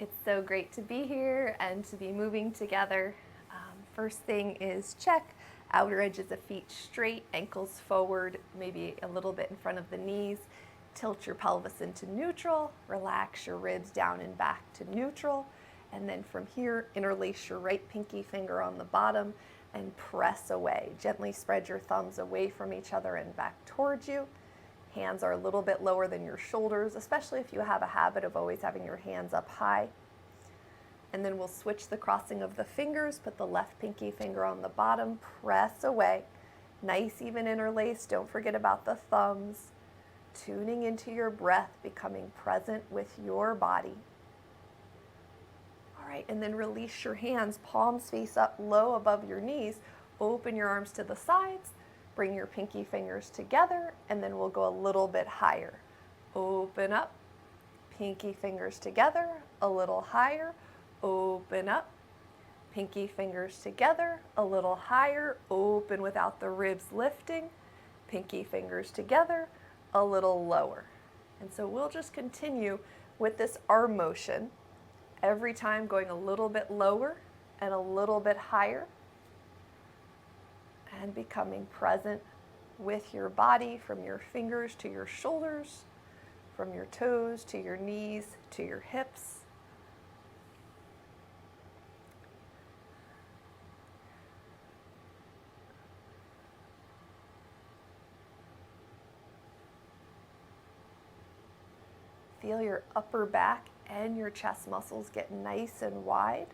It's so great to be here and to be moving together. First thing is check outer edges of feet straight, ankles forward, maybe a little bit in front of the knees. Tilt your pelvis into neutral, relax your ribs down and back to neutral. And then from here, interlace your right pinky finger on the bottom and press away. Gently spread your thumbs away from each other and back towards you. Hands are a little bit lower than your shoulders, especially if you have a habit of always having your hands up high. And then we'll switch the crossing of the fingers, put the left pinky finger on the bottom, press away. Nice even interlace, don't forget about the thumbs. Tuning into your breath, becoming present with your body. All right, and then release your hands, palms face up low above your knees. Open your arms to the sides. Bring your pinky fingers together, and then we'll go a little bit higher. Open up, pinky fingers together, a little higher. Open up, pinky fingers together, a little higher. Open without the ribs lifting, pinky fingers together, a little lower. And so we'll just continue with this arm motion, every time going a little bit lower and a little bit higher, and becoming present with your body, from your fingers to your shoulders, from your toes to your knees to your hips. Feel your upper back and your chest muscles get nice and wide.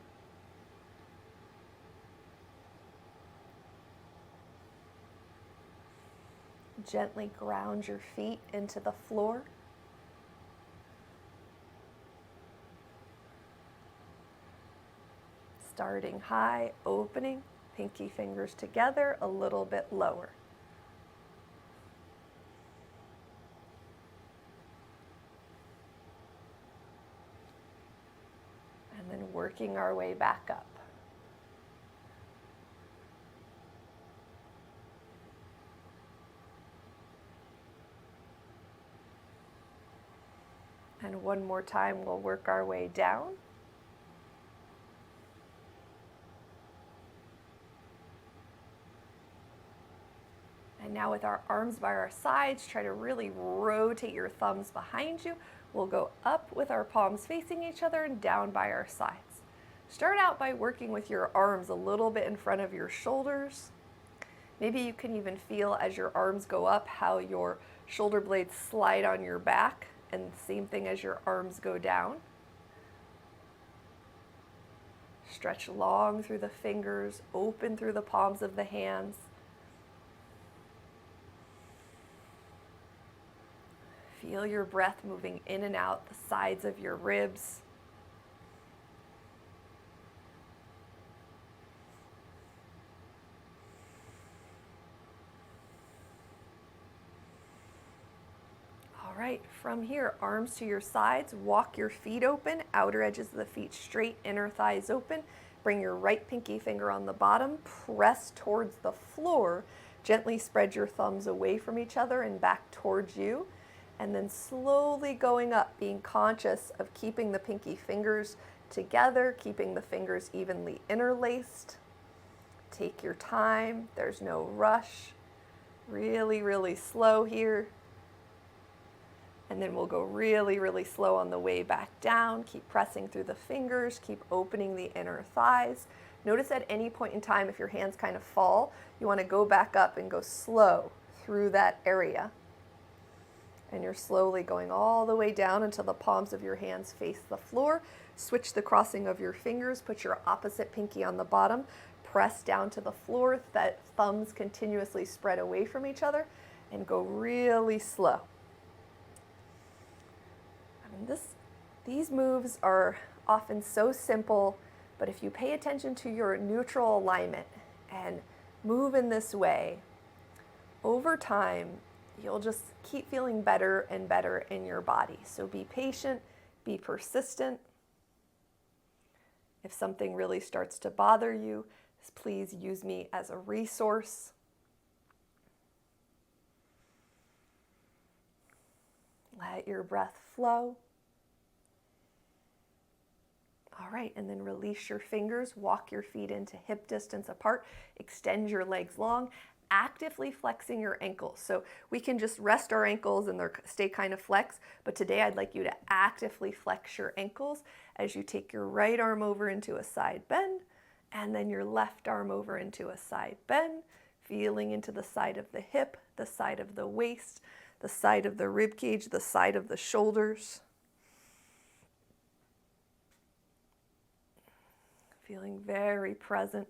Gently ground your feet into the floor. Starting high, opening, pinky fingers together, a little bit lower. And then working our way back up. And one more time, we'll work our way down. And now with our arms by our sides, try to really rotate your thumbs behind you. We'll go up with our palms facing each other and down by our sides. Start out by working with your arms a little bit in front of your shoulders. Maybe you can even feel as your arms go up how your shoulder blades slide on your back, and same thing as your arms go down. Stretch long through the fingers, open through the palms of the hands. Feel your breath moving in and out the sides of your ribs. All right, from here, arms to your sides, walk your feet open, outer edges of the feet straight, inner thighs open. Bring your right pinky finger on the bottom, press towards the floor. Gently spread your thumbs away from each other and back towards you. And then slowly going up, being conscious of keeping the pinky fingers together, keeping the fingers evenly interlaced. Take your time, there's no rush. Really, really slow here. And then we'll go really, really slow on the way back down. Keep pressing through the fingers, keep opening the inner thighs. Notice at any point in time, if your hands kind of fall, you want to go back up and go slow through that area. And you're slowly going all the way down until the palms of your hands face the floor. Switch the crossing of your fingers, put your opposite pinky on the bottom, press down to the floor, that thumbs continuously spread away from each other, and go really slow. These moves are often so simple, but if you pay attention to your neutral alignment and move in this way, over time, you'll just keep feeling better and better in your body. So be patient, be persistent. If something really starts to bother you, please use me as a resource. Let your breath flow. All right, and then release your fingers, walk your feet into hip distance apart, extend your legs long, actively flexing your ankles. So we can just rest our ankles and stay kind of flexed, but today I'd like you to actively flex your ankles as you take your right arm over into a side bend, and then your left arm over into a side bend, feeling into the side of the hip, the side of the waist, the side of the rib cage, the side of the shoulders. Feeling very present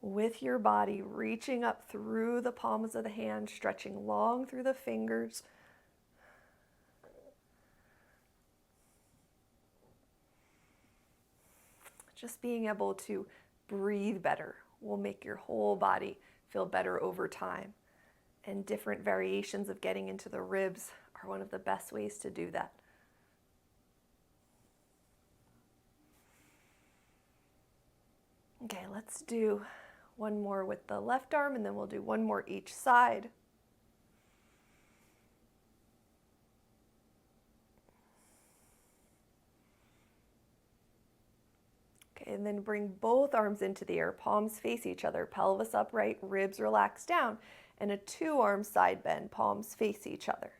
with your body, reaching up through the palms of the hands, stretching long through the fingers. Just being able to breathe better will make your whole body feel better over time. And different variations of getting into the ribs are one of the best ways to do that. Okay, let's do one more with the left arm, and then we'll do one more each side. Okay, and then bring both arms into the air, palms face each other, pelvis upright, ribs relax down, and a 2-arm side bend, palms face each other.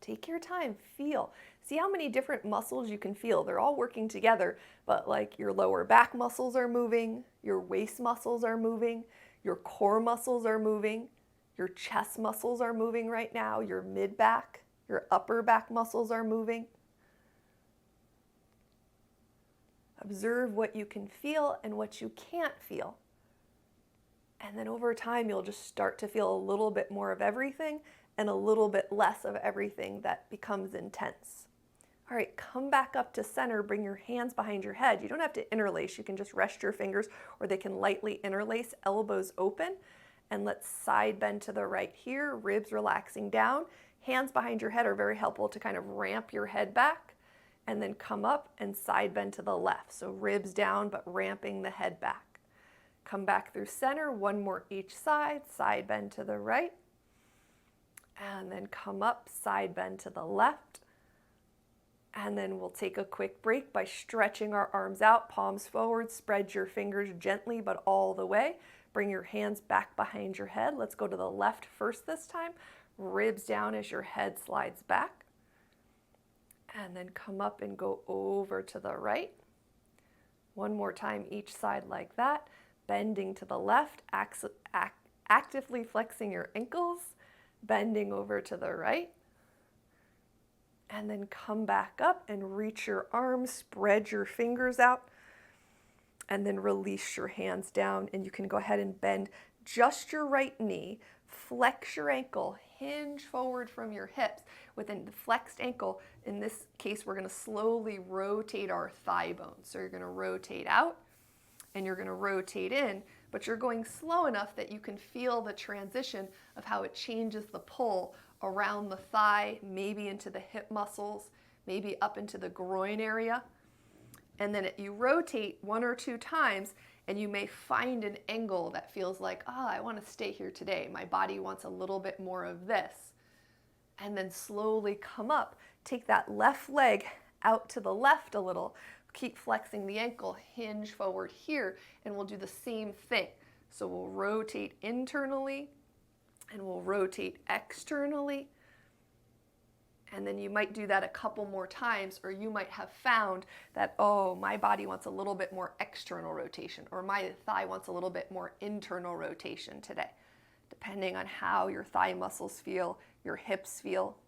Take your time, feel. See how many different muscles you can feel. They're all working together, but like your lower back muscles are moving, your waist muscles are moving, your core muscles are moving, your chest muscles are moving right now, your mid back, your upper back muscles are moving. Observe what you can feel and what you can't feel. And then over time, you'll just start to feel a little bit more of everything and a little bit less of everything that becomes intense. All right, come back up to center, bring your hands behind your head. You don't have to interlace, you can just rest your fingers, or they can lightly interlace, elbows open. And let's side bend to the right here, ribs relaxing down. Hands behind your head are very helpful to kind of ramp your head back, and then come up and side bend to the left. So ribs down, but ramping the head back. Come back through center, one more each side bend to the right, and then come up, side bend to the left. And then we'll take a quick break by stretching our arms out, palms forward, spread your fingers gently but all the way. Bring your hands back behind your head. Let's go to the left first this time. Ribs down as your head slides back. And then come up and go over to the right. One more time each side like that. Bending to the left, actively flexing your ankles, bending over to the right. And then come back up and reach your arms, spread your fingers out, and then release your hands down. And you can go ahead and bend just your right knee, flex your ankle, hinge forward from your hips. Within the flexed ankle, in this case, we're going to slowly rotate our thigh bone. So you're going to rotate out and you're going to rotate in, but you're going slow enough that you can feel the transition of how it changes the pull around the thigh, maybe into the hip muscles, maybe up into the groin area. And then you rotate 1 or 2 times and you may find an angle that feels like, I want to stay here today. My body wants a little bit more of this. And then slowly come up. Take that left leg out to the left a little. Keep flexing the ankle, hinge forward here, and we'll do the same thing. So we'll rotate internally and we'll rotate externally. And then you might do that a couple more times, or you might have found that, my body wants a little bit more external rotation, or my thigh wants a little bit more internal rotation today, depending on how your thigh muscles feel, your hips feel.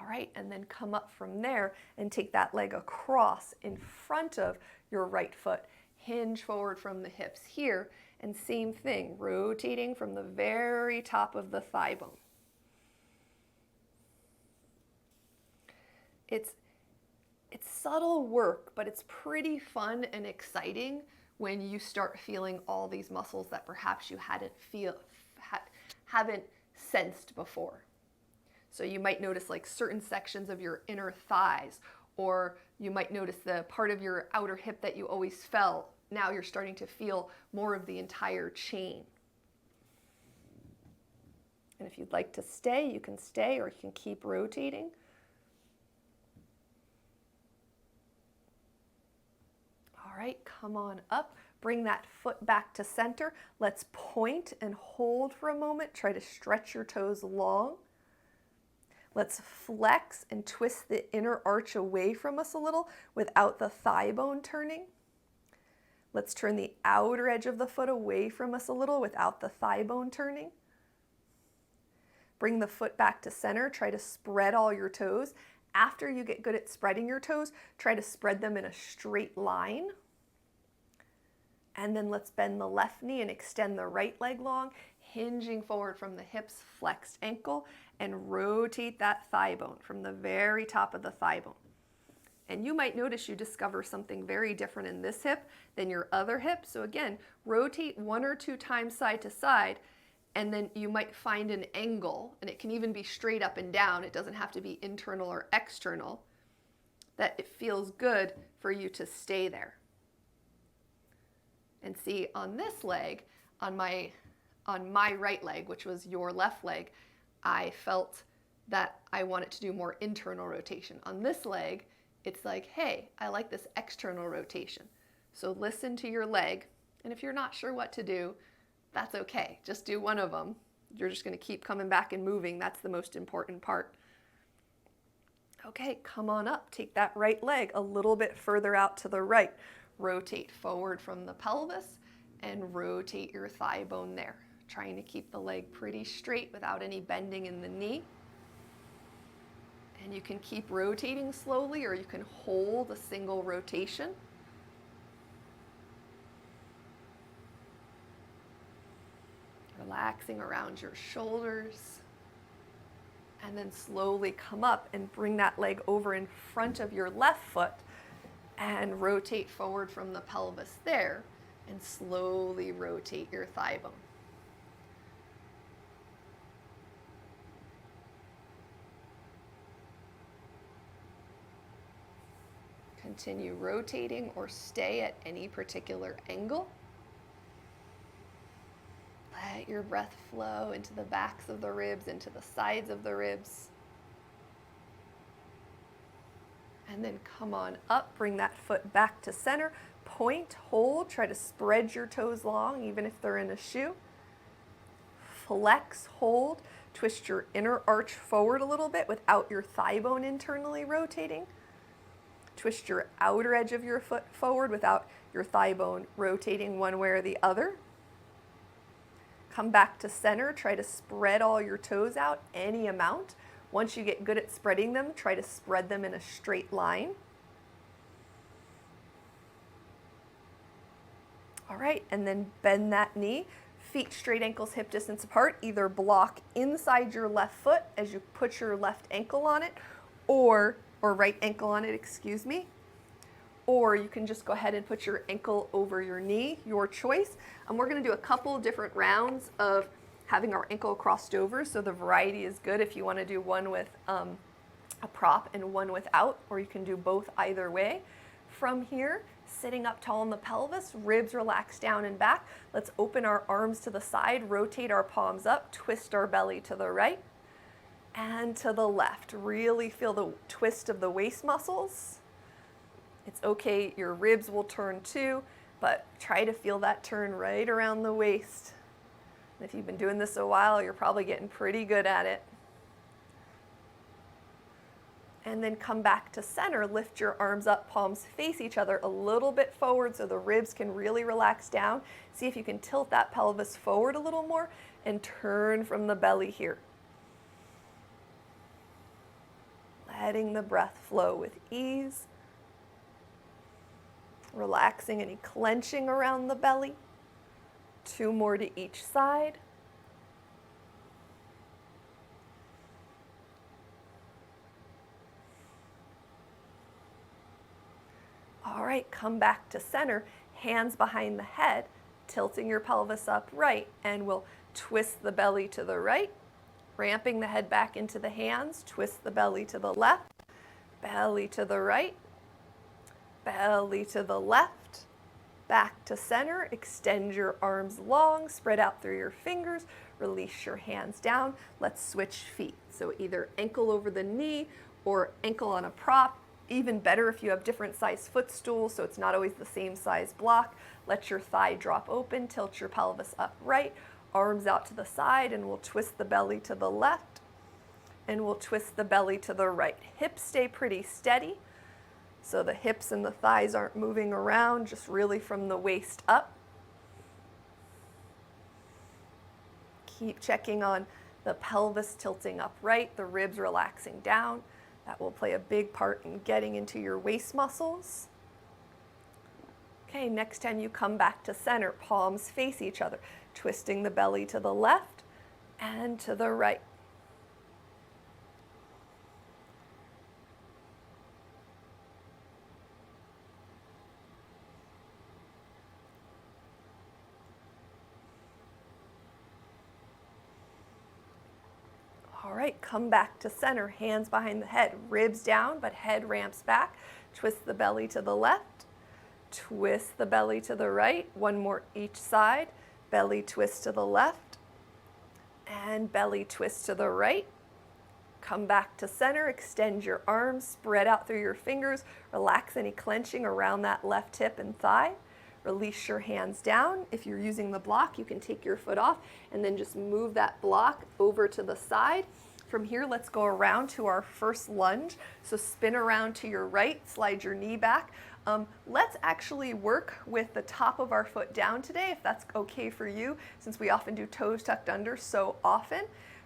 All right, and then come up from there and take that leg across in front of your right foot. Hinge forward from the hips here, and same thing, rotating from the very top of the thigh bone. It's subtle work, but it's pretty fun and exciting when you start feeling all these muscles that perhaps you haven't sensed before. So you might notice like certain sections of your inner thighs, or you might notice the part of your outer hip that you always felt. Now you're starting to feel more of the entire chain. And if you'd like to stay, you can stay, or you can keep rotating. All right, come on up. Bring that foot back to center. Let's point and hold for a moment. Try to stretch your toes long. Let's flex and twist the inner arch away from us a little without the thigh bone turning. Let's turn the outer edge of the foot away from us a little without the thigh bone turning. Bring the foot back to center. Try to spread all your toes. After you get good at spreading your toes, try to spread them in a straight line. And then let's bend the left knee and extend the right leg long, hinging forward from the hips, flexed ankle, and rotate that thigh bone from the very top of the thigh bone. And you might notice you discover something very different in this hip than your other hip. So again, rotate 1 or 2 times side to side, and then you might find an angle, and it can even be straight up and down. It doesn't have to be internal or external, that it feels good for you to stay there. And see, on this leg, on my right leg, which was your left leg, I felt that I wanted to do more internal rotation. On this leg, it's like, hey, I like this external rotation. So listen to your leg, and if you're not sure what to do, that's okay. Just do one of them. You're just going to keep coming back and moving. That's the most important part. Okay, come on up. Take that right leg a little bit further out to the right. Rotate forward from the pelvis and rotate your thigh bone there. Trying to keep the leg pretty straight without any bending in the knee. And you can keep rotating slowly, or you can hold a single rotation. Relaxing around your shoulders. And then slowly come up and bring that leg over in front of your left foot and rotate forward from the pelvis there, and slowly rotate your thigh bone. Continue rotating or stay at any particular angle. Let your breath flow into the backs of the ribs, into the sides of the ribs. And then come on up, bring that foot back to center, point, hold, try to spread your toes long, even if they're in a shoe. Flex, hold, twist your inner arch forward a little bit without your thigh bone internally rotating. Twist your outer edge of your foot forward without your thigh bone rotating one way or the other. Come back to center, try to spread all your toes out, any amount. Once you get good at spreading them, try to spread them in a straight line. All right, and then bend that knee. Feet straight, ankles hip distance apart. Either block inside your left foot as you put your left ankle on it, or right ankle on it, excuse me. Or you can just go ahead and put your ankle over your knee, your choice. And we're gonna do a couple different rounds of having our ankle crossed over, so the variety is good if you want to do one with a prop and one without, or you can do both either way. From here, sitting up tall in the pelvis, ribs relax down and back. Let's open our arms to the side, rotate our palms up, twist our belly to the right and to the left. Really feel the twist of the waist muscles. It's okay, your ribs will turn too, but try to feel that turn right around the waist. If you've been doing this a while, you're probably getting pretty good at it. And then come back to center, lift your arms up, palms face each other a little bit forward so the ribs can really relax down. See if you can tilt that pelvis forward a little more and turn from the belly here. Letting the breath flow with ease. Relaxing any clenching around the belly. 2 more to each side. All right, come back to center, hands behind the head, tilting your pelvis upright, and we'll twist the belly to the right, ramping the head back into the hands, twist the belly to the left, belly to the right, belly to the left, back to center, extend your arms long, spread out through your fingers, release your hands down. Let's switch feet. So either ankle over the knee or ankle on a prop. Even better if you have different size footstools, so it's not always the same size block. Let your thigh drop open, tilt your pelvis upright, arms out to the side, and we'll twist the belly to the left, and we'll twist the belly to the right. Hips stay pretty steady, so the hips and the thighs aren't moving around, just really from the waist up. Keep checking on the pelvis tilting upright, the ribs relaxing down. That will play a big part in getting into your waist muscles. Okay, next time you come back to center, palms face each other, twisting the belly to the left and to the right. All right, come back to center, hands behind the head, ribs down, but head ramps back. Twist the belly to the left, twist the belly to the right. One more each side. Belly twist to the left, and belly twist to the right. Come back to center, extend your arms, spread out through your fingers, relax any clenching around that left hip and thigh. Release your hands down. If you're using the block, you can take your foot off and then just move that block over to the side. From here, let's go around to our first lunge. So spin around to your right, slide your knee back. Let's actually work with the top of our foot down today, if that's okay for you, since we often do toes tucked under so often.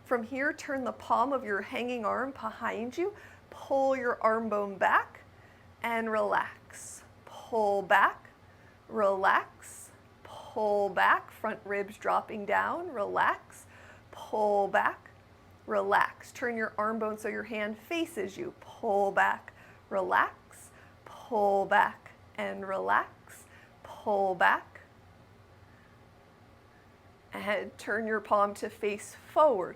From here, turn the palm of your hanging arm behind you, pull your arm bone back, and relax. Pull back, relax, pull back, front ribs dropping down, relax, pull back, relax. Turn your arm bone so your hand faces you, pull back, relax, pull back, and relax, pull back, and turn your palm to face forward.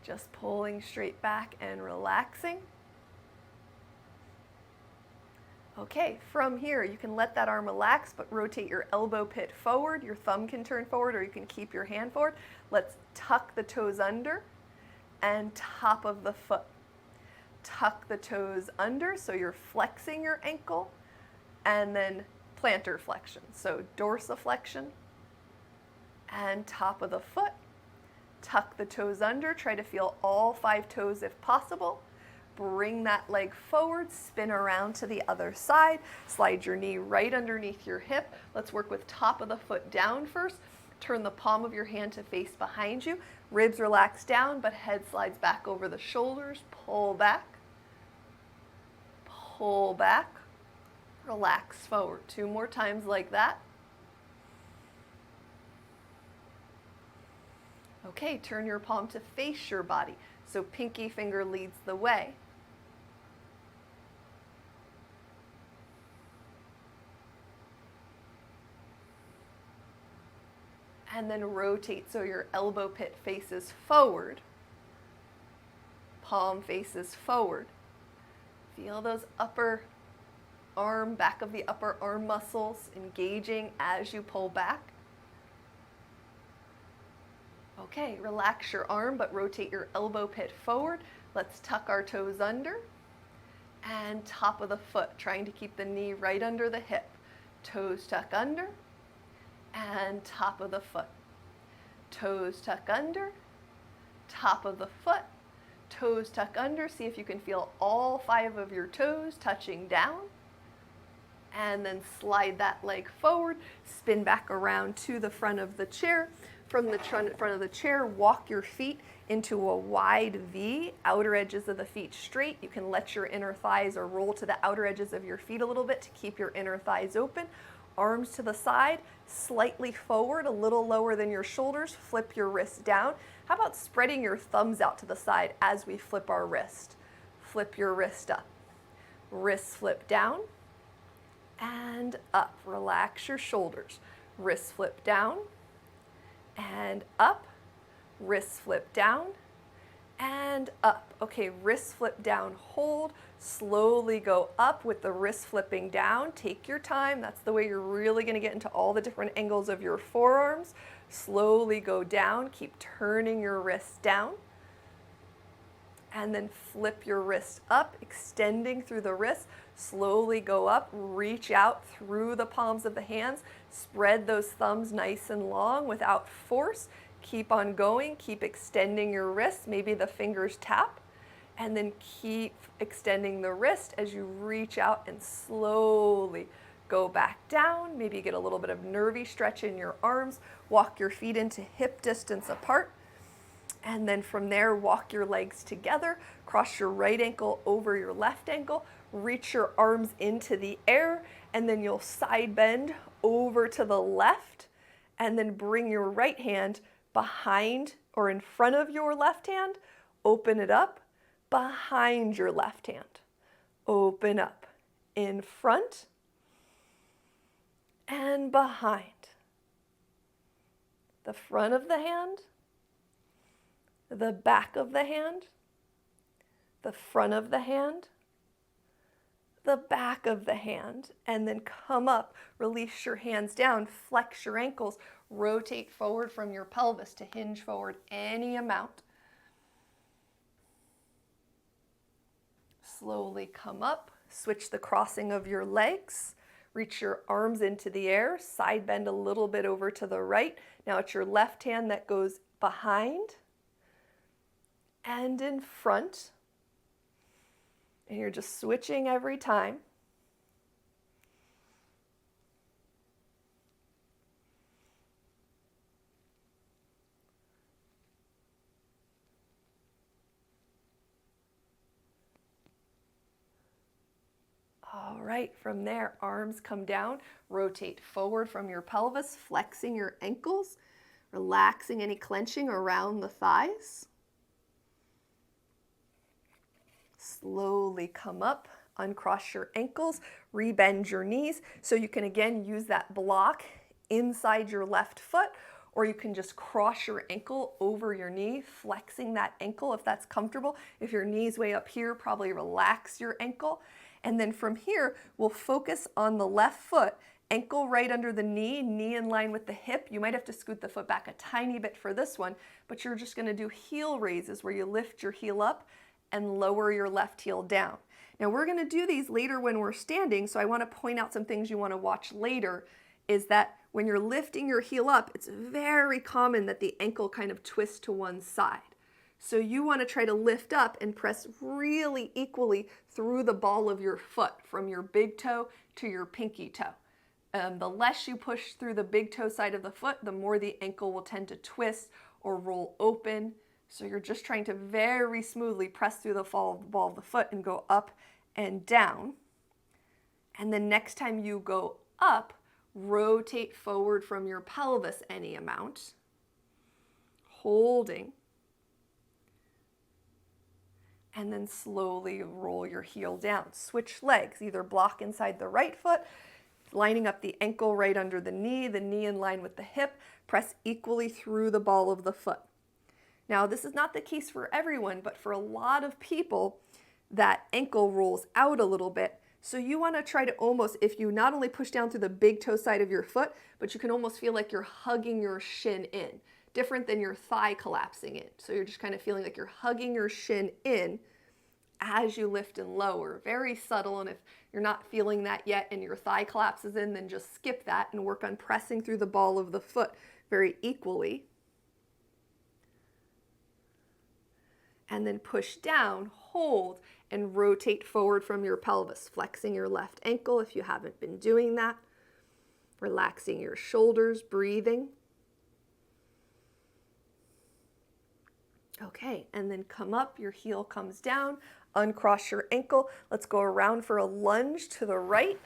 Just pulling straight back and relaxing. Okay, from here, you can let that arm relax, but rotate your elbow pit forward. Your thumb can turn forward, or you can keep your hand forward. Let's tuck the toes under and top of the foot. Tuck the toes under, so you're flexing your ankle, and then plantar flexion. So dorsiflexion and top of the foot. Tuck the toes under, try to feel all 5 toes if possible. Bring that leg forward, spin around to the other side, slide your knee right underneath your hip. Let's work with top of the foot down first. Turn the palm of your hand to face behind you. Ribs relax down, but head slides back over the shoulders. Pull back, relax forward. 2 more times like that. Okay, turn your palm to face your body. So pinky finger leads the way. And then rotate so your elbow pit faces forward. Palm faces forward. Feel those upper arm, back of the upper arm muscles engaging as you pull back. Okay, relax your arm, but rotate your elbow pit forward. Let's tuck our toes under and top of the foot, trying to keep the knee right under the hip. Toes tuck under and top of the foot. Toes tuck under, top of the foot, toes tuck under. See if you can feel all 5 of your toes touching down. And then slide that leg forward, spin back around to the front of the chair. From the front of the chair, walk your feet into a wide V, outer edges of the feet straight. You can let your inner thighs or roll to the outer edges of your feet a little bit to keep your inner thighs open. Arms to the side, slightly forward, a little lower than your shoulders. Flip your wrists down. How about spreading your thumbs out to the side as we flip our wrist? Flip your wrist up. Wrists flip down and up. Relax your shoulders. Wrists flip down and up, wrists flip down and up. Okay, wrist flip down, hold. Slowly go up with the wrist flipping down. Take your time. That's the way you're really going to get into all the different angles of your forearms. Slowly go down. Keep turning your wrists down. And then flip your wrist up, extending through the wrist. Slowly go up, reach out through the palms of the hands. Spread those thumbs nice and long without force. Keep on going, keep extending your wrist. Maybe the fingers tap. And then keep extending the wrist as you reach out and slowly go back down. Maybe you get a little bit of nervy stretch in your arms. Walk your feet into hip distance apart. And then from there, walk your legs together. Cross your right ankle over your left ankle. Reach your arms into the air. And then you'll side bend over to the left. And then bring your right hand behind or in front of your left hand. Open it up. Behind your left hand. Open up. In front and behind. The front of the hand, the back of the hand, the front of the hand, the back of the hand, and then come up, release your hands down, flex your ankles, rotate forward from your pelvis to hinge forward any amount. Slowly come up, switch the crossing of your legs, reach your arms into the air, side bend a little bit over to the right. Now it's your left hand that goes behind and in front. And you're just switching every time. All right, from there, arms come down, rotate forward from your pelvis, flexing your ankles, relaxing any clenching around the thighs. Slowly come up, uncross your ankles, rebend your knees. So you can again use that block inside your left foot, or you can just cross your ankle over your knee, flexing that ankle if that's comfortable. If your knee's way up here, probably relax your ankle. And then from here, we'll focus on the left foot, ankle right under the knee, knee in line with the hip. You might have to scoot the foot back a tiny bit for this one, but you're just gonna do heel raises where you lift your heel up and lower your left heel down. Now we're gonna do these later when we're standing, so I wanna point out some things you wanna watch later, is that when you're lifting your heel up, it's very common that the ankle kind of twists to one side. So you want to try to lift up and press really equally through the ball of your foot, from your big toe to your pinky toe. The less you push through the big toe side of the foot, the more the ankle will tend to twist or roll open. So you're just trying to very smoothly press through the ball of the foot and go up and down. And then next time you go up, rotate forward from your pelvis any amount, holding. And then slowly roll your heel down. Switch legs, either block inside the right foot, lining up the ankle right under the knee in line with the hip, press equally through the ball of the foot. Now, this is not the case for everyone, but for a lot of people, that ankle rolls out a little bit. So you want to try to almost, if you not only push down through the big toe side of your foot, but you can almost feel like you're hugging your shin in. Different than your thigh collapsing in. So you're just kind of feeling like you're hugging your shin in as you lift and lower. Very subtle, and if you're not feeling that yet and your thigh collapses in, then just skip that and work on pressing through the ball of the foot very equally. And then push down, hold, and rotate forward from your pelvis, flexing your left ankle if you haven't been doing that. Relaxing your shoulders, breathing. Okay, and then come up, your heel comes down, uncross your ankle. Let's go around for a lunge to the right.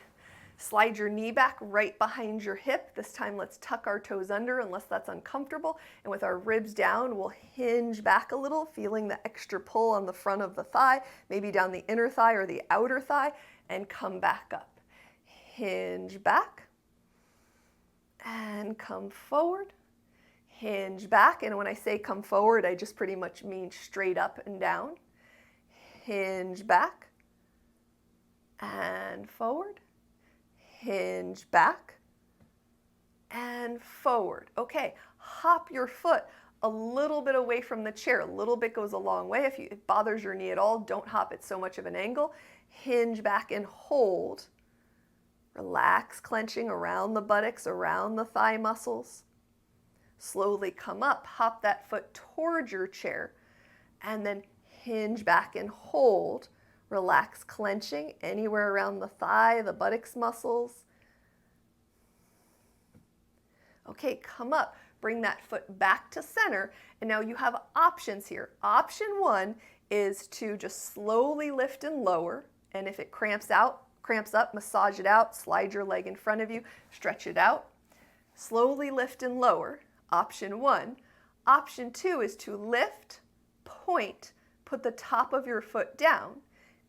Slide your knee back right behind your hip. This time let's tuck our toes under unless that's uncomfortable. And with our ribs down, we'll hinge back a little, feeling the extra pull on the front of the thigh, maybe down the inner thigh or the outer thigh, and come back up. Hinge back and come forward. hinge back, and when I say come forward, I just pretty much mean straight up and down. Hinge back and forward, hinge back and forward. Okay, hop your foot a little bit away from the chair. A little bit goes a long way. If it bothers your knee at all, don't hop at so much of an angle. Hinge back and hold. Relax, clenching around the buttocks, around the thigh muscles. Slowly come up, hop that foot towards your chair, and then hinge back and hold. Relax, clenching anywhere around the thigh, the buttocks muscles. Okay, come up, bring that foot back to center, and now you have options here. Option one is to just slowly lift and lower, and if it cramps up, massage it out, slide your leg in front of you, stretch it out. Slowly lift and lower, option one. Option two is to lift, point, put the top of your foot down,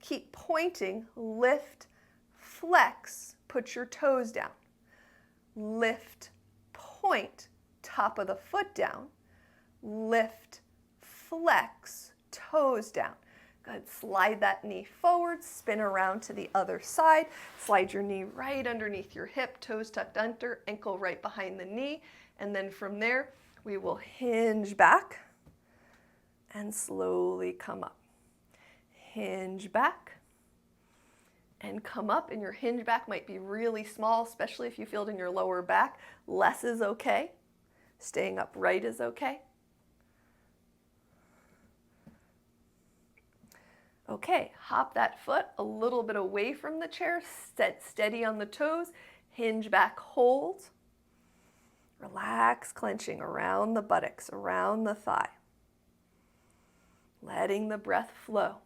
keep pointing, lift, flex, put your toes down. Lift, point, top of the foot down, lift, flex, toes down. Good, slide that knee forward, spin around to the other side, slide your knee right underneath your hip, toes tucked under, ankle right behind the knee, and then from there, we will hinge back and slowly come up. Hinge back and come up, and your hinge back might be really small, especially if you feel it in your lower back. Less is okay. Staying upright is okay. Okay, hop that foot a little bit away from the chair, steady on the toes, hinge back, hold. Relax, clenching around the buttocks, around the thigh. Letting the breath flow.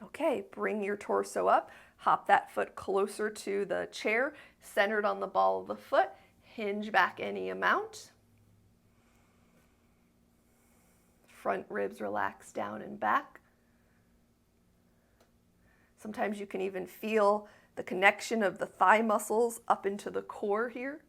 Okay, bring your torso up, hop that foot closer to the chair, centered on the ball of the foot, hinge back any amount. Front ribs relax down and back. Sometimes you can even feel the connection of the thigh muscles up into the core here.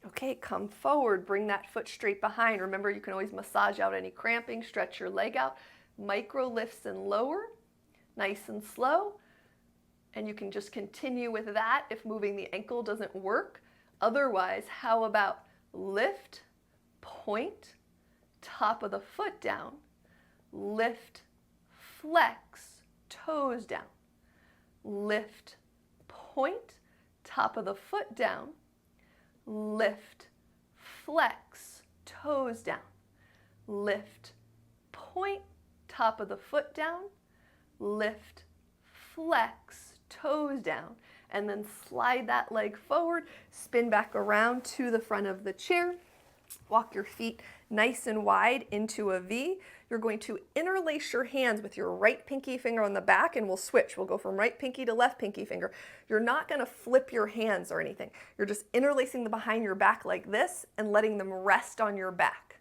Okay, come forward, bring that foot straight behind. Remember, you can always massage out any cramping, stretch your leg out. Micro lifts and lower, nice and slow. And you can just continue with that if moving the ankle doesn't work. Otherwise, how about lift, point, top of the foot down, lift, flex, toes down, lift, point, top of the foot down, lift, flex, toes down, lift, point, top of the foot down, lift, flex, toes down, and then slide that leg forward, spin back around to the front of the chair. Walk your feet nice and wide into a V. You're going to interlace your hands with your right pinky finger on the back, and we'll switch. We'll go from right pinky to left pinky finger. You're not going to flip your hands or anything. You're just interlacing them behind your back like this and letting them rest on your back.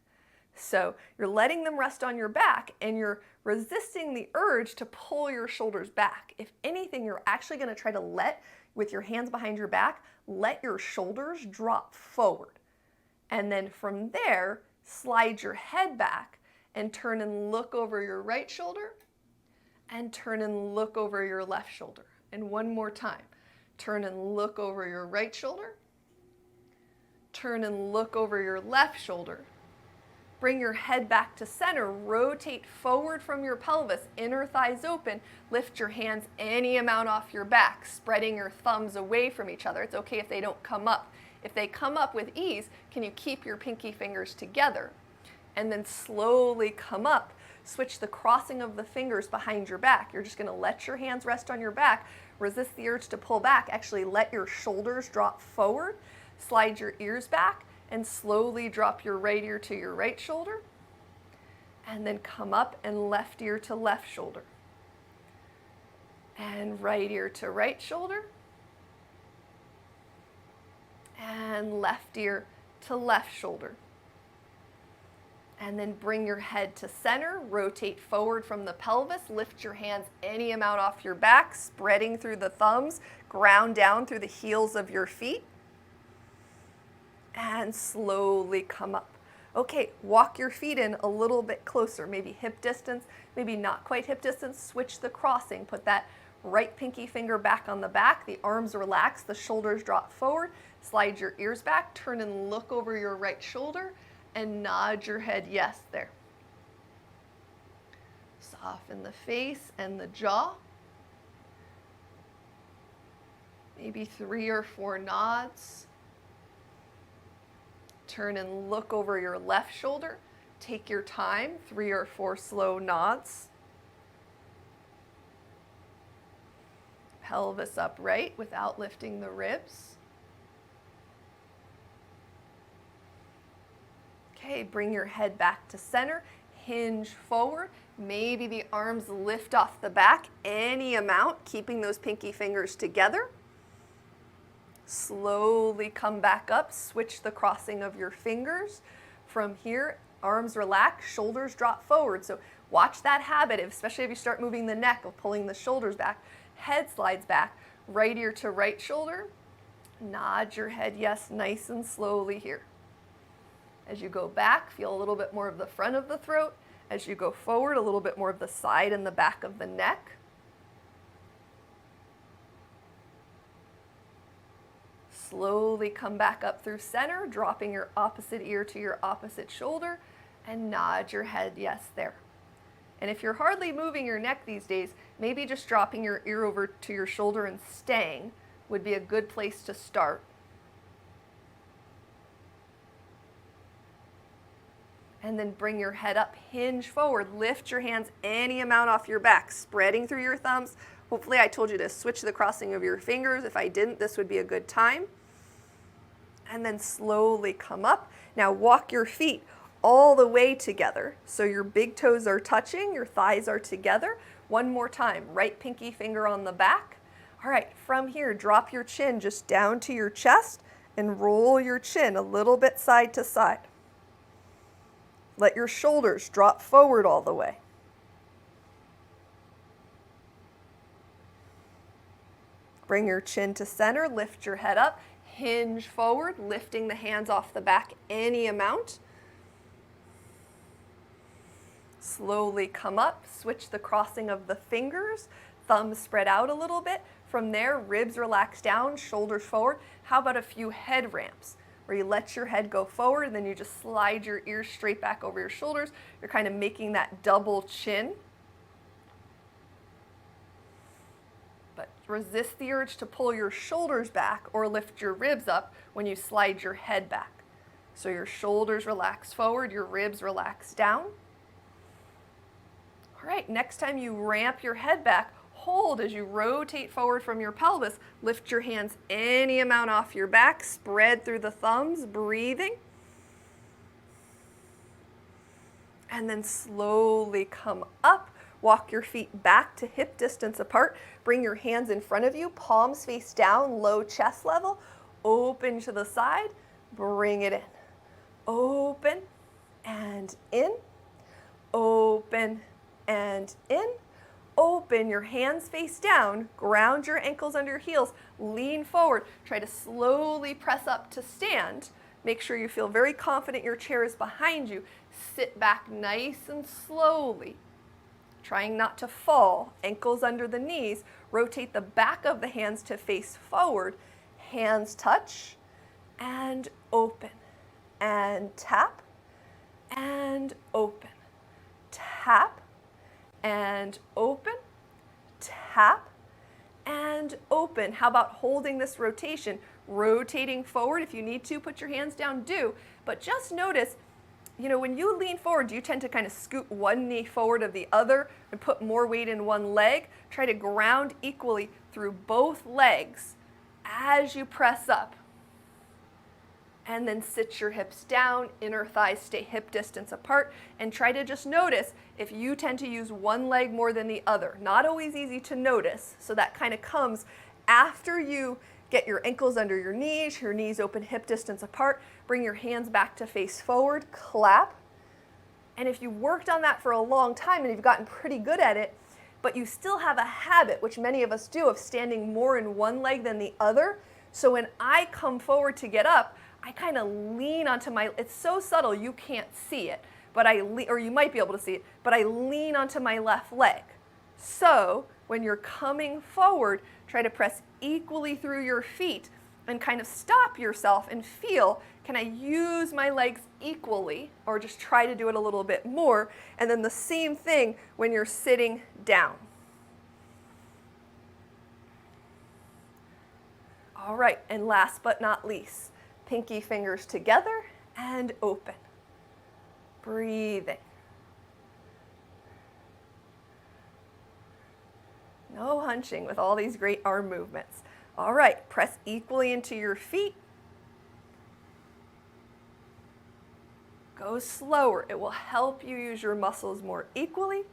So you're letting them rest on your back, and you're resisting the urge to pull your shoulders back. If anything, you're actually going to try to let, with your hands behind your back, let your shoulders drop forward. And then from there, slide your head back and turn and look over your right shoulder and turn and look over your left shoulder. And one more time, turn and look over your right shoulder, turn and look over your left shoulder. Bring your head back to center, rotate forward from your pelvis, inner thighs open, lift your hands any amount off your back, spreading your thumbs away from each other. It's okay if they don't come up. If they come up with ease, can you keep your pinky fingers together? And then slowly come up. Switch the crossing of the fingers behind your back. You're just going to let your hands rest on your back. Resist the urge to pull back. Actually, let your shoulders drop forward. Slide your ears back and slowly drop your right ear to your right shoulder. And then come up and left ear to left shoulder. And right ear to right shoulder. And left ear to left shoulder. And then bring your head to center, rotate forward from the pelvis, lift your hands any amount off your back, spreading through the thumbs, ground down through the heels of your feet. and slowly come up. Okay, walk your feet in a little bit closer, maybe hip distance, maybe not quite hip distance. Switch the crossing. Put that right pinky finger back on the back, the arms relax, the shoulders drop forward, slide your ears back, turn and look over your right shoulder, and nod your head yes there. Soften the face and the jaw. Maybe 3 or 4 nods. Turn and look over your left shoulder. Take your time, 3 or 4 slow nods. Pelvis upright without lifting the ribs. Okay, bring your head back to center. Hinge forward. Maybe the arms lift off the back, any amount, keeping those pinky fingers together. Slowly come back up, switch the crossing of your fingers. From here, arms relax, shoulders drop forward. So watch that habit, especially if you start moving the neck, of pulling the shoulders back. Head slides back, right ear to right shoulder. Nod your head yes, nice and slowly here. As you go back, feel a little bit more of the front of the throat. As you go forward, a little bit more of the side and the back of the neck. Slowly come back up through center, dropping your opposite ear to your opposite shoulder, and nod your head yes there. And if you're hardly moving your neck these days, maybe just dropping your ear over to your shoulder and staying would be a good place to start. And then bring your head up, hinge forward, lift your hands any amount off your back, spreading through your thumbs. Hopefully I told you to switch the crossing of your fingers. If I didn't, this would be a good time. And then slowly come up. Now walk your feet all the way together. So your big toes are touching, your thighs are together. One more time, right pinky finger on the back. All right, from here, drop your chin just down to your chest and roll your chin a little bit side to side. Let your shoulders drop forward all the way. Bring your chin to center, lift your head up, hinge forward, lifting the hands off the back any amount. Slowly come up, switch the crossing of the fingers, thumbs spread out a little bit. From there, ribs relax down, shoulders forward. How about a few head ramps, where you let your head go forward and then you just slide your ears straight back over your shoulders. You're kind of making that double chin. But resist the urge to pull your shoulders back or lift your ribs up when you slide your head back. So your shoulders relax forward, your ribs relax down. All right, next time you ramp your head back, hold as you rotate forward from your pelvis. Lift your hands any amount off your back, spread through the thumbs, breathing. And then slowly come up. Walk your feet back to hip distance apart. Bring your hands in front of you, palms face down, low chest level. Open to the side, bring it in. Open and in, open and in. Open, your hands face down, ground your ankles under your heels, lean forward. Try to slowly press up to stand. Make sure you feel very confident your chair is behind you. Sit back nice and slowly, trying not to fall. Ankles under the knees. Rotate the back of the hands to face forward. Hands touch and open and tap and open. Tap and open, tap and open. How about holding this rotation, rotating forward? If you need to, put your hands down, do. But just notice, when you lean forward, do you tend to kind of scoot one knee forward of the other and put more weight in one leg? Try to ground equally through both legs as you press up. And then sit your hips down, inner thighs stay hip distance apart, and try to just notice if you tend to use one leg more than the other. Not always easy to notice, so that kind of comes after you get your ankles under your knees open hip distance apart, bring your hands back to face forward, clap. And if you worked on that for a long time and you've gotten pretty good at it, but you still have a habit, which many of us do, of standing more in one leg than the other, so when I come forward to get up, I kind of lean onto it's so subtle you can't see it, but or you might be able to see it, but I lean onto my left leg. So when you're coming forward, try to press equally through your feet and kind of stop yourself and feel, can I use my legs equally, or just try to do it a little bit more? And then the same thing when you're sitting down. All right, and last but not least, pinky fingers together and open. Breathing. No hunching with all these great arm movements. All right, press equally into your feet. Go slower. It will help you use your muscles more equally,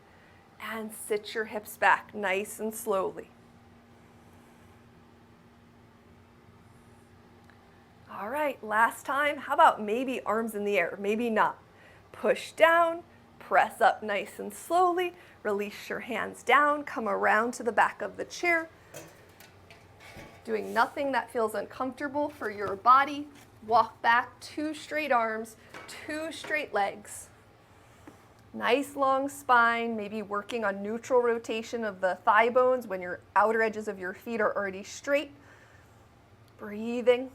and sit your hips back nice and slowly. All right, last time. How about maybe arms in the air? Maybe not. Push down, press up nice and slowly, release your hands down, come around to the back of the chair. Doing nothing that feels uncomfortable for your body. Walk back, 2 straight arms, 2 straight legs. Nice long spine, maybe working on neutral rotation of the thigh bones when your outer edges of your feet are already straight. Breathing.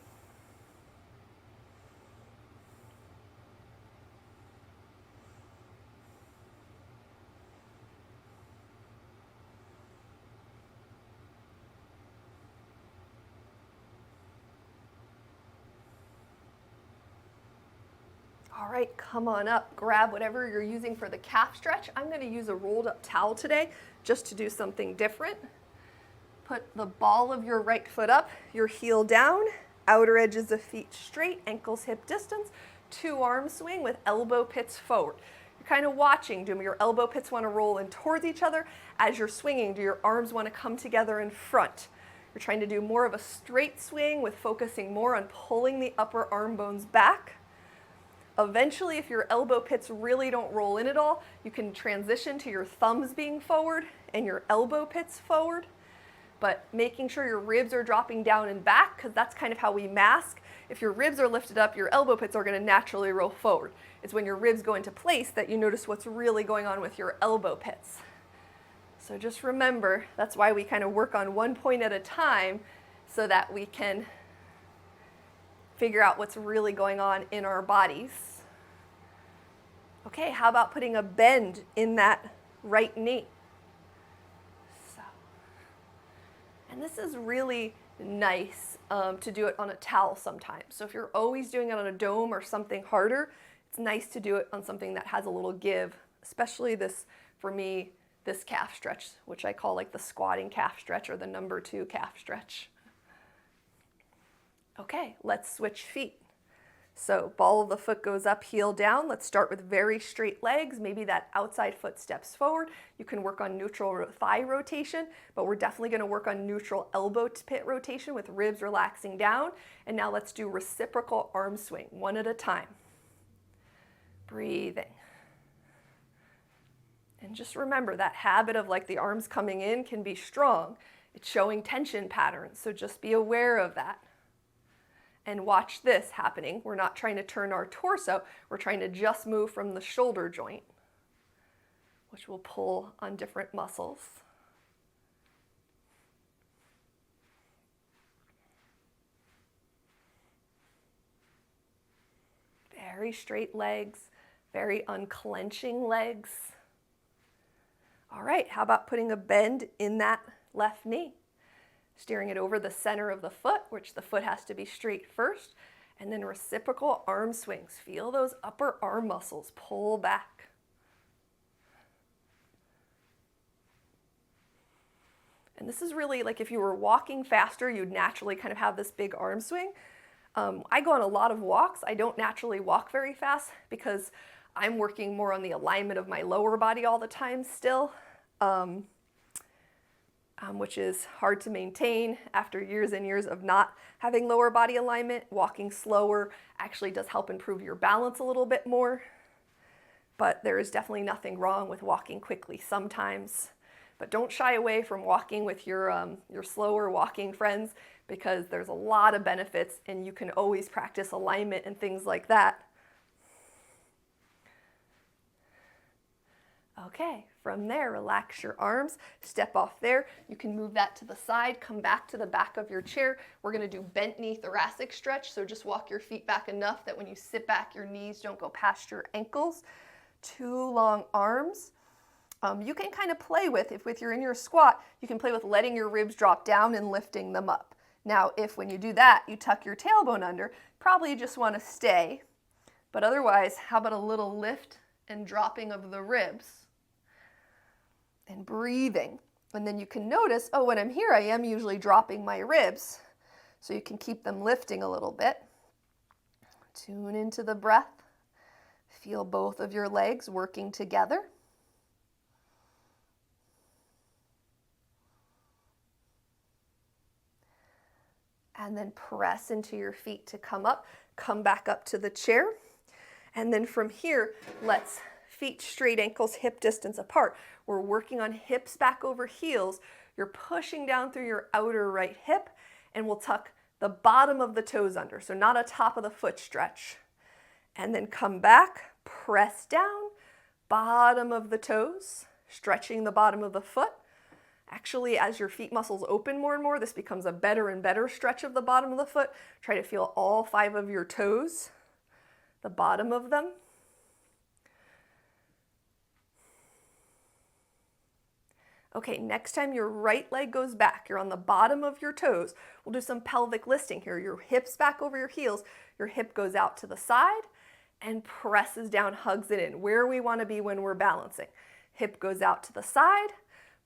All right, come on up, grab whatever you're using for the calf stretch. I'm going to use a rolled up towel today just to do something different. Put the ball of your right foot up, your heel down, outer edges of feet straight, ankles hip distance, 2 arm swing with elbow pits forward. You're kind of watching. Do your elbow pits want to roll in towards each other? As you're swinging, do your arms want to come together in front? You're trying to do more of a straight swing with focusing more on pulling the upper arm bones back. Eventually, if your elbow pits really don't roll in at all, you can transition to your thumbs being forward and your elbow pits forward. But making sure your ribs are dropping down and back, because that's kind of how we mask. If your ribs are lifted up, your elbow pits are going to naturally roll forward. It's when your ribs go into place that you notice what's really going on with your elbow pits. So just remember, that's why we kind of work on one point at a time, so that we can figure out what's really going on in our bodies. Okay, how about putting a bend in that right knee? So, and this is really nice to do it on a towel sometimes. So if you're always doing it on a dome or something harder, it's nice to do it on something that has a little give, especially this, for me, this calf stretch, which I call like the squatting calf stretch or the number 2 calf stretch. Okay, let's switch feet. So ball of the foot goes up, heel down. Let's start with very straight legs. Maybe that outside foot steps forward. You can work on neutral thigh rotation, but we're definitely going to work on neutral elbow pit rotation with ribs relaxing down. And now let's do reciprocal arm swing, one at a time. Breathing. And just remember that habit of like the arms coming in can be strong. It's showing tension patterns, so just be aware of that. And watch this happening. We're not trying to turn our torso, we're trying to just move from the shoulder joint, which will pull on different muscles. Very straight legs, very unclenching legs. All right, how about putting a bend in that left knee? Steering it over the center of the foot, which the foot has to be straight first, and then reciprocal arm swings. Feel those upper arm muscles pull back. And this is really like if you were walking faster, you'd naturally kind of have this big arm swing. I go on a lot of walks. I don't naturally walk very fast because I'm working more on the alignment of my lower body all the time still. Which is hard to maintain after years and years of not having lower body alignment. Walking slower actually does help improve your balance a little bit more, but there is definitely nothing wrong with walking quickly sometimes. But don't shy away from walking with your slower walking friends, because there's a lot of benefits and you can always practice alignment and things like that. Okay, from there, relax your arms, step off there. You can move that to the side, come back to the back of your chair. We're gonna do bent knee thoracic stretch, so just walk your feet back enough that when you sit back, your knees don't go past your ankles. Two long arms. You can kind of play with, if you're in your squat, you can play with letting your ribs drop down and lifting them up. Now, if when you do that, you tuck your tailbone under, probably you just wanna stay. But otherwise, how about a little lift and dropping of the ribs? And breathing. And then you can notice, oh, when I'm here, I am usually dropping my ribs. So you can keep them lifting a little bit. Tune into the breath. Feel both of your legs working together. And then press into your feet to come up. Come back up to the chair. And then from here, let's feet straight, ankles hip distance apart. We're working on hips back over heels. You're pushing down through your outer right hip, and we'll tuck the bottom of the toes under, so not a top of the foot stretch. And then come back, press down, bottom of the toes, stretching the bottom of the foot. Actually, as your feet muscles open more and more, this becomes a better and better stretch of the bottom of the foot. Try to feel all 5 of your toes, the bottom of them. Okay, next time your right leg goes back, you're on the bottom of your toes. We'll do some pelvic listing here. Your hips back over your heels, your hip goes out to the side and presses down, hugs it in, where we want to be when we're balancing. Hip goes out to the side,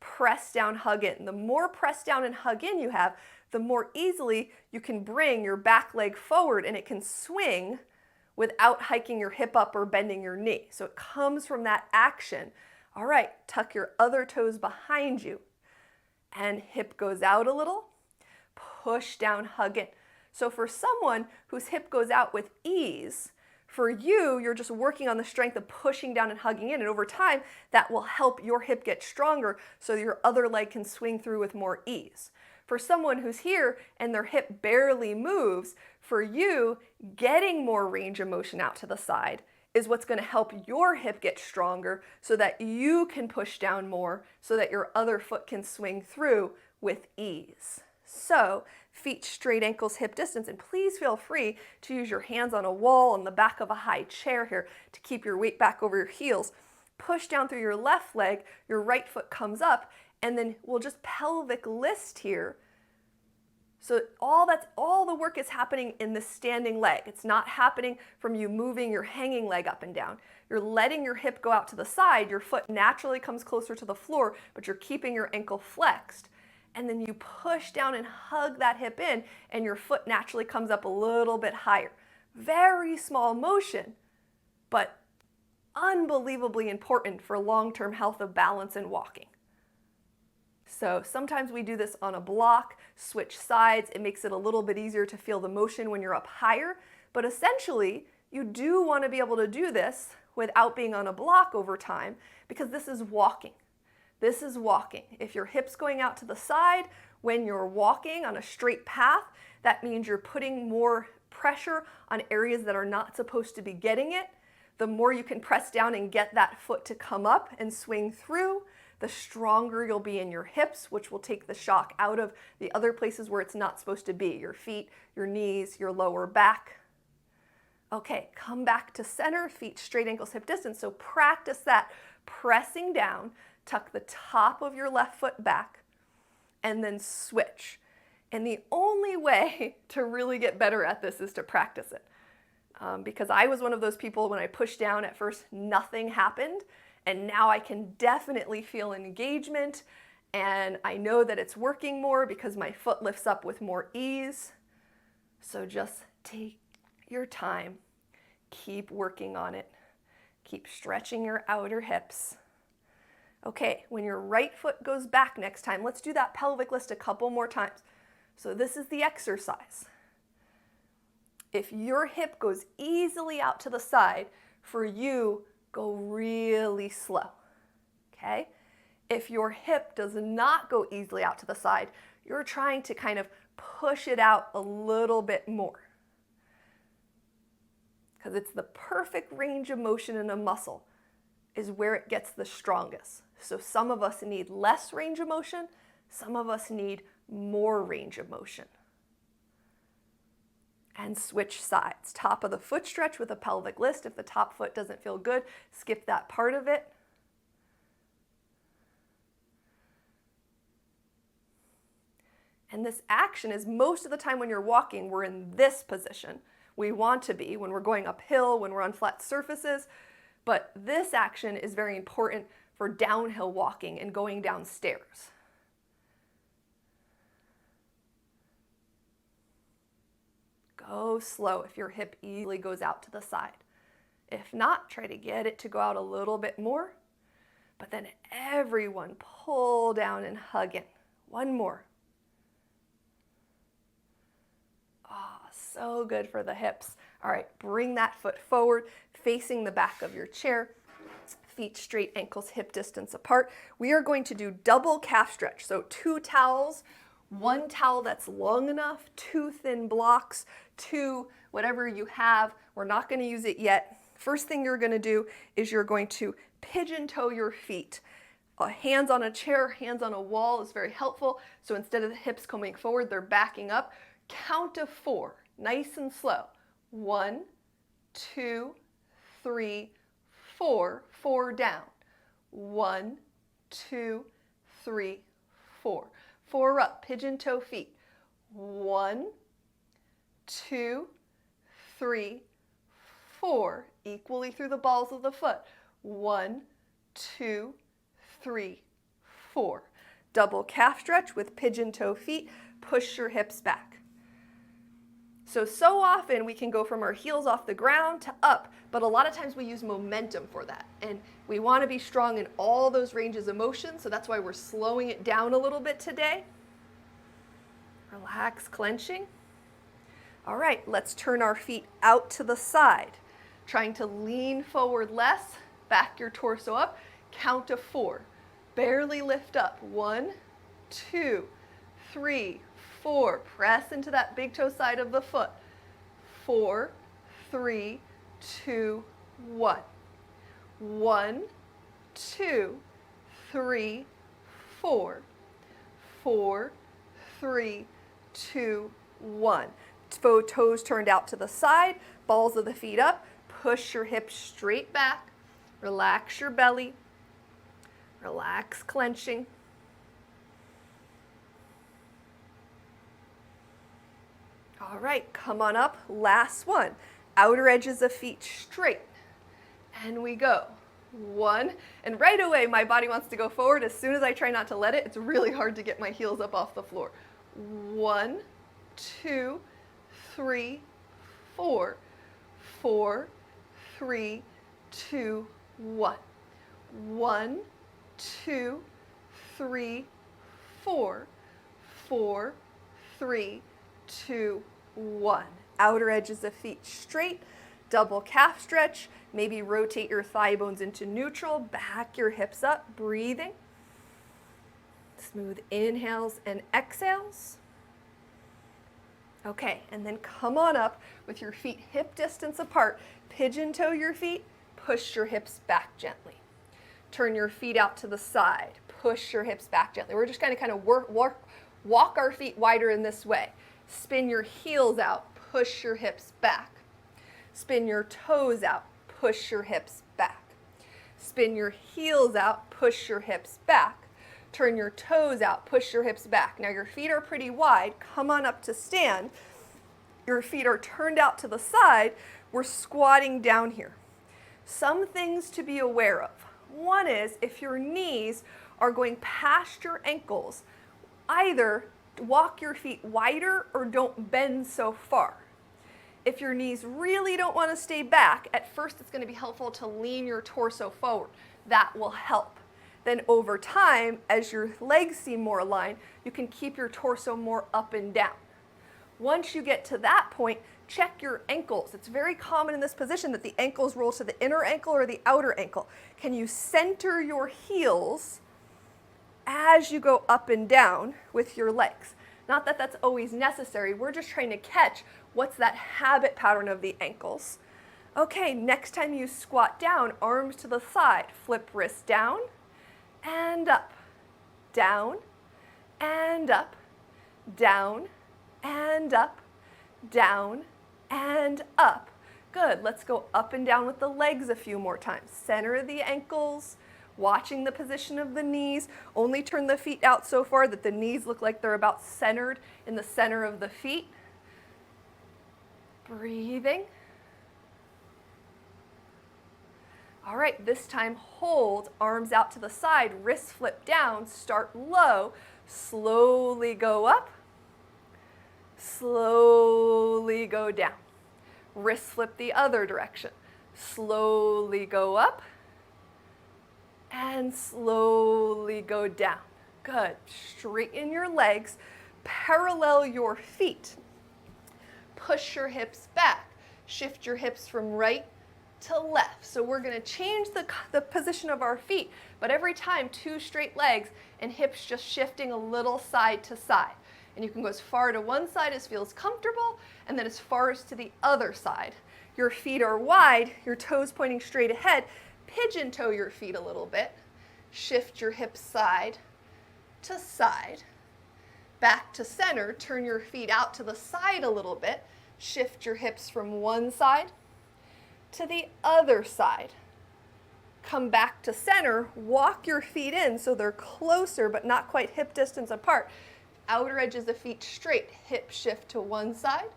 press down, hug in. The more press down and hug in you have, the more easily you can bring your back leg forward and it can swing without hiking your hip up or bending your knee. So it comes from that action. All right, tuck your other toes behind you and hip goes out a little, push down, hug in. So for someone whose hip goes out with ease, for you, you're just working on the strength of pushing down and hugging in, and over time, that will help your hip get stronger so your other leg can swing through with more ease. For someone who's here and their hip barely moves, for you, getting more range of motion out to the side is what's going to help your hip get stronger so that you can push down more so that your other foot can swing through with ease. So feet straight, ankles hip distance, and please feel free to use your hands on a wall on the back of a high chair here to keep your weight back over your heels. Push down through your left leg, your right foot comes up, and then we'll just pelvic list here. So all the work is happening in the standing leg. It's not happening from you moving your hanging leg up and down. You're letting your hip go out to the side, your foot naturally comes closer to the floor, but you're keeping your ankle flexed. And then you push down and hug that hip in, and your foot naturally comes up a little bit higher. Very small motion, but unbelievably important for long-term health of balance and walking. So sometimes we do this on a block, switch sides. It makes it a little bit easier to feel the motion when you're up higher. But essentially, you do want to be able to do this without being on a block over time, because this is walking. This is walking. If your hip's going out to the side when you're walking on a straight path, that means you're putting more pressure on areas that are not supposed to be getting it. The more you can press down and get that foot to come up and swing through, the stronger you'll be in your hips, which will take the shock out of the other places where it's not supposed to be, your feet, your knees, your lower back. Okay, come back to center, feet straight, ankles hip distance. So practice that, pressing down, tuck the top of your left foot back, and then switch. And the only way to really get better at this is to practice it. Because I was one of those people, when I pushed down at first, nothing happened. And now I can definitely feel engagement, and I know that it's working more because my foot lifts up with more ease. So just take your time, keep working on it, keep stretching your outer hips. Okay, when your right foot goes back next time, let's do that pelvic list a couple more times. So this is the exercise. If your hip goes easily out to the side, for you, go really slow, okay? If your hip does not go easily out to the side, you're trying to kind of push it out a little bit more, because it's the perfect range of motion in a muscle is where it gets the strongest. So some of us need less range of motion, some of us need more range of motion. And switch sides. Top of the foot stretch with a pelvic lift. If the top foot doesn't feel good, skip that part of it. And this action is most of the time when you're walking, we're in this position. We want to be when we're going uphill, when we're on flat surfaces. But this action is very important for downhill walking and going downstairs. Go slow if your hip easily goes out to the side. If not, try to get it to go out a little bit more. But then everyone pull down and hug in. One more. Oh, so good for the hips. All right, bring that foot forward, facing the back of your chair. Feet straight, ankles hip distance apart. We are going to do double calf stretch. So 2 towels, 1 towel that's long enough, 2 thin blocks, 2 whatever you have. We're not going to use it yet. First thing you're going to do is you're going to pigeon toe your feet. Hands on a chair, hands on a wall is very helpful. So instead of the hips coming forward, they're backing up. Count to 4, nice and slow. 1, 2, 3, 4. 4 down. 1, 2, 3, 4. 4 up, pigeon toe feet. 1, 2, 3, 4. Equally through the balls of the foot. 1, 2, 3, 4. Double calf stretch with pigeon toe feet. Push your hips back. So often we can go from our heels off the ground to up, but a lot of times we use momentum for that. And we want to be strong in all those ranges of motion, so that's why we're slowing it down a little bit today. Relax, clenching. All right, let's turn our feet out to the side. Trying to lean forward less, back your torso up, count to 4. Barely lift up. 1, 2, 3, 4. Press into that big toe side of the foot. 4, 3, 2, 1. 1, 2, 3, 4. 4, 3, 2, 1. Toes turned out to the side, balls of the feet up. Push your hips straight back. Relax your belly. Relax, clenching. All right, come on up. Last one. Outer edges of feet straight. And we go. 1. And right away, my body wants to go forward. As soon as I try not to let it, it's really hard to get my heels up off the floor. 1, 2, 3, 4. 4, 3, 2, 1. 1, 2, 3, 4. 4, 3, 2, 1. Outer edges of feet straight. Double calf stretch. Maybe rotate your thigh bones into neutral. Back your hips up. Breathing. Smooth inhales and exhales. Okay, and then come on up with your feet hip distance apart. Pigeon toe your feet. Push your hips back gently. Turn your feet out to the side. Push your hips back gently. We're just going to kind of walk our feet wider in this way. Spin your heels out. Push your hips back. Spin your toes out. Push your hips back. Spin your heels out. Push your hips back. Turn your toes out. Push your hips back. Now your feet are pretty wide. Come on up to stand. Your feet are turned out to the side. We're squatting down here. Some things to be aware of. One is if your knees are going past your ankles, either walk your feet wider or don't bend so far. If your knees really don't want to stay back, at first it's going to be helpful to lean your torso forward. That will help. Then over time, as your legs seem more aligned, you can keep your torso more up and down. Once you get to that point, check your ankles. It's very common in this position that the ankles roll to the inner ankle or the outer ankle. Can you center your heels as you go up and down with your legs. Not that that's always necessary, we're just trying to catch what's that habit pattern of the ankles. Okay, next time you squat down, arms to the side, flip wrists down and up, down and up, down and up, down and up. Good, let's go up and down with the legs a few more times. Center the ankles, watching the position of the knees. Only turn the feet out so far that the knees look like they're about centered in the center of the feet. Breathing. All right, this time hold, arms out to the side, wrists flip down, start low, slowly go up, slowly go down. Wrists flip the other direction, slowly go up, and slowly go down. Good, straighten your legs, parallel your feet. Push your hips back, shift your hips from right to left. So we're going to change the position of our feet, but every time 2 straight legs and hips just shifting a little side to side. And you can go as far to one side as feels comfortable, and then as far as to the other side. Your feet are wide, your toes pointing straight ahead. Pigeon toe your feet a little bit. Shift your hips side to side. Back to center, turn your feet out to the side a little bit. Shift your hips from one side to the other side. Come back to center, walk your feet in so they're closer but not quite hip distance apart. Outer edges of feet straight, hip shift to one side,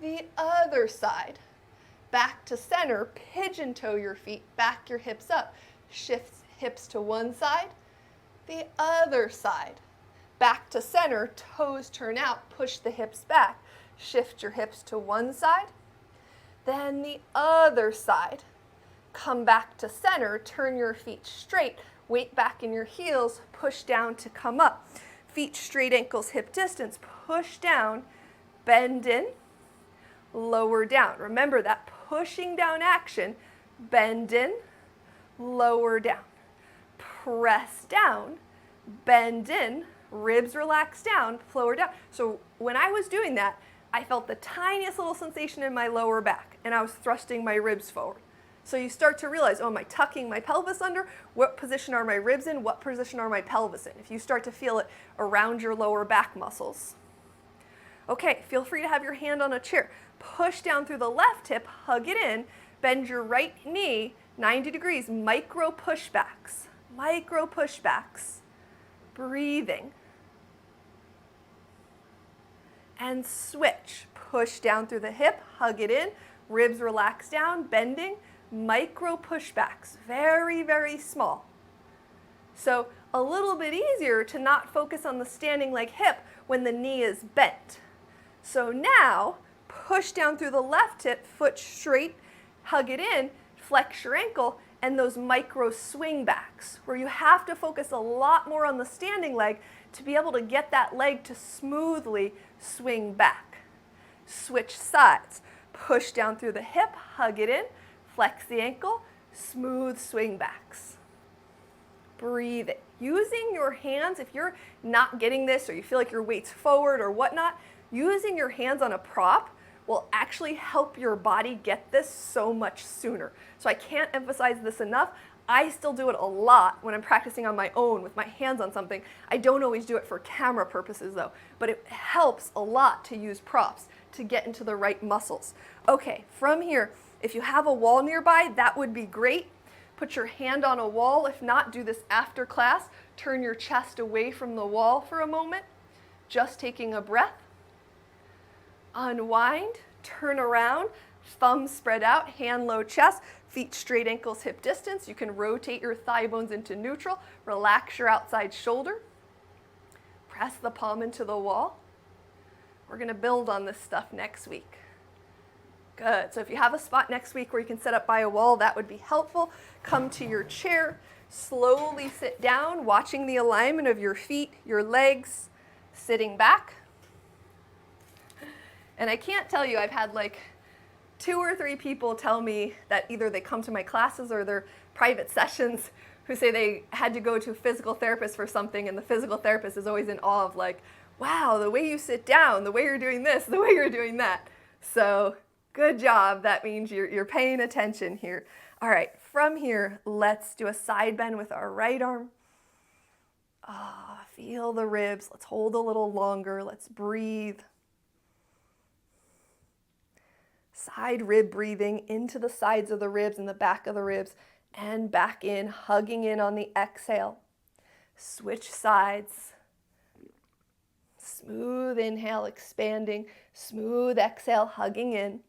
the other side. Back to center, pigeon toe your feet, back your hips up. Shift hips to one side, the other side. Back to center, toes turn out, push the hips back. Shift your hips to one side, then the other side. Come back to center, turn your feet straight, weight back in your heels, push down to come up. Feet straight, ankles hip distance, push down, bend in, lower down. Remember that pushing down action, bend in, lower down. Press down, bend in, ribs relax down, lower down. So when I was doing that, I felt the tiniest little sensation in my lower back, and I was thrusting my ribs forward. So you start to realize, oh, am I tucking my pelvis under? What position are my ribs in? What position are my pelvis in? If you start to feel it around your lower back muscles. Okay, feel free to have your hand on a chair. Push down through the left hip, hug it in, bend your right knee 90 degrees, micro pushbacks. Micro pushbacks. Breathing. And switch. Push down through the hip, hug it in, ribs relax down, bending, micro pushbacks, very, very small. So a little bit easier to not focus on the standing leg hip when the knee is bent. So now, push down through the left hip, foot straight, hug it in, flex your ankle, and those micro swing backs, where you have to focus a lot more on the standing leg to be able to get that leg to smoothly swing back. Switch sides. Push down through the hip, hug it in, flex the ankle, smooth swing backs. Breathing. Using your hands, if you're not getting this or you feel like your weight's forward or whatnot, using your hands on a prop will actually help your body get this so much sooner. So I can't emphasize this enough. I still do it a lot when I'm practicing on my own with my hands on something. I don't always do it for camera purposes though, but it helps a lot to use props to get into the right muscles. Okay, from here, if you have a wall nearby, that would be great. Put your hand on a wall. If not, do this after class. Turn your chest away from the wall for a moment, just taking a breath. Unwind, turn around, thumbs spread out, hand low chest, feet straight, ankles hip distance. You can rotate your thigh bones into neutral, relax your outside shoulder, press the palm into the wall. We're going to build on this stuff next week. Good. So if you have a spot next week where you can sit up by a wall, that would be helpful. Come to your chair, slowly sit down, watching the alignment of your feet, your legs, sitting back. And I can't tell you, I've had like 2 or 3 people tell me that either they come to my classes or their private sessions who say they had to go to a physical therapist for something, and the physical therapist is always in awe of like, wow, the way you sit down, the way you're doing this, the way you're doing that. So good job. That means you're paying attention here. All right, from here, let's do a side bend with our right arm. Feel the ribs. Let's hold a little longer. Let's breathe. Side rib breathing into the sides of the ribs and the back of the ribs and back in, hugging in on the exhale. Switch sides. Smooth inhale, expanding. Smooth exhale, hugging in.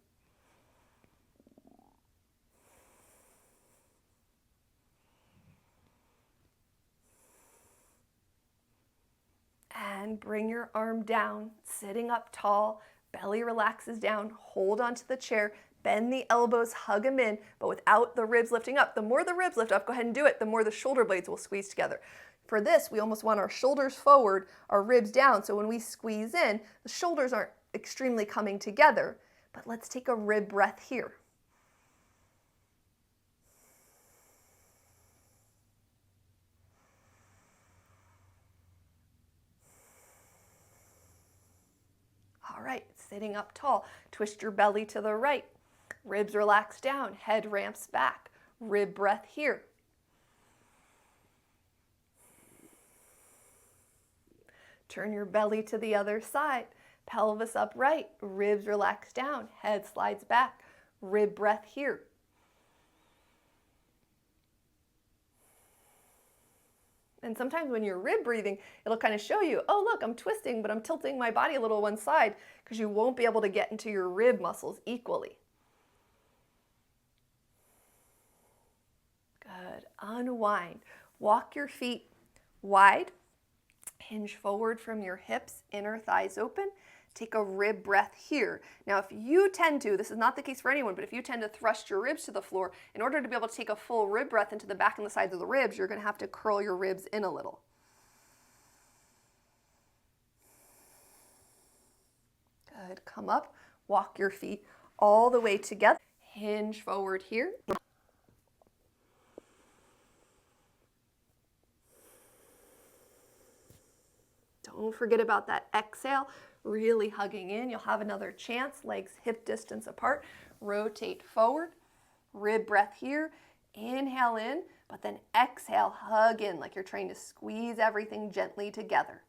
And bring your arm down, sitting up tall, belly relaxes down, hold onto the chair, bend the elbows, hug them in, but without the ribs lifting up. The more the ribs lift up, go ahead and do it, the more the shoulder blades will squeeze together. For this, we almost want our shoulders forward, our ribs down, so when we squeeze in, the shoulders aren't extremely coming together, but let's take a rib breath here. All right, sitting up tall, twist your belly to the right, ribs relax down, head ramps back, rib breath here. Turn your belly to the other side, pelvis upright, ribs relax down, head slides back, rib breath here. And sometimes when you're rib breathing, it'll kind of show you, oh look, I'm twisting, but I'm tilting my body a little one side, because you won't be able to get into your rib muscles equally. Good. Unwind. Walk your feet wide. Hinge forward from your hips, inner thighs open. Take a rib breath here. Now, if you tend to, this is not the case for anyone, but if you tend to thrust your ribs to the floor, in order to be able to take a full rib breath into the back and the sides of the ribs, you're going to have to curl your ribs in a little. Good. Come up, walk your feet all the way together. Hinge forward here. Don't forget about that exhale, really hugging in. You'll have another chance, legs hip distance apart. Rotate forward, rib breath here. Inhale in, but then exhale, hug in like you're trying to squeeze everything gently together.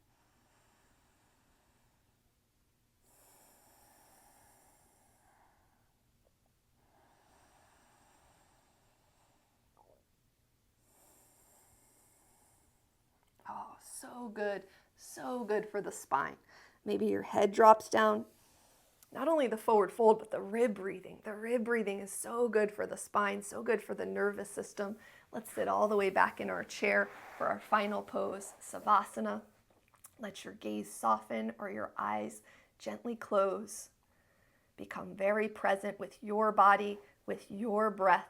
Oh, so good. So good for the spine. Maybe your head drops down. Not only the forward fold, but the rib breathing. The rib breathing is so good for the spine, so good for the nervous system. Let's sit all the way back in our chair for our final pose, Savasana. Let your gaze soften or your eyes gently close. Become very present with your body, with your breath.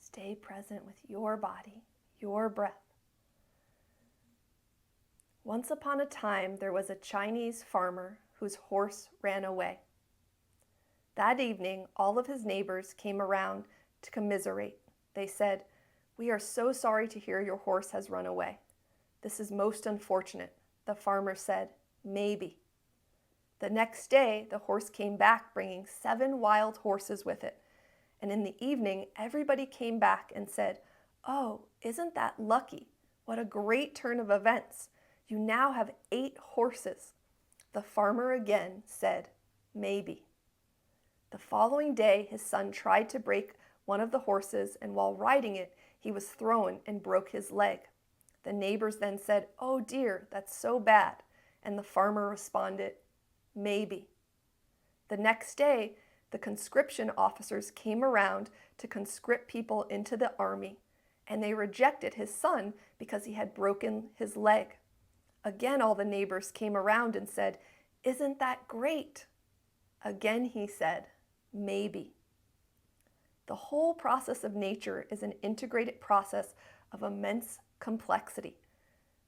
Stay present with your body, your breath. Once upon a time, there was a Chinese farmer whose horse ran away. That evening, all of his neighbors came around to commiserate. They said, "We are so sorry to hear your horse has run away. This is most unfortunate." The farmer said, "Maybe." The next day, the horse came back bringing 7 wild horses with it. And in the evening, everybody came back and said, "Oh, isn't that lucky? What a great turn of events. You now have 8 horses." The farmer again said, "Maybe." The following day, his son tried to break one of the horses, and while riding it, he was thrown and broke his leg. The neighbors then said, "Oh dear, that's so bad." And the farmer responded, "Maybe." The next day, the conscription officers came around to conscript people into the army, and they rejected his son because he had broken his leg. Again, all the neighbors came around and said, "Isn't that great?" Again, he said, "Maybe." The whole process of nature is an integrated process of immense complexity,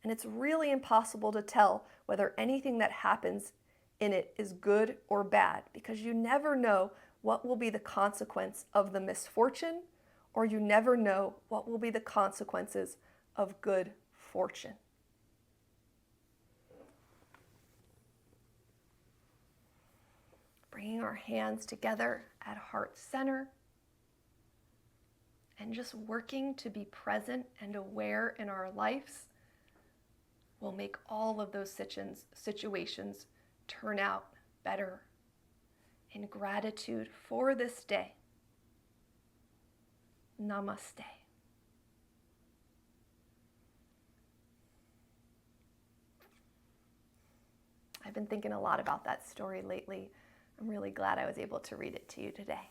and it's really impossible to tell whether anything that happens in it is good or bad, because you never know what will be the consequence of the misfortune, or you never know what will be the consequences of good fortune. Bringing our hands together at heart center and just working to be present and aware in our lives will make all of those situations turn out better. In gratitude for this day. Namaste. I've been thinking a lot about that story lately. I'm really glad I was able to read it to you today.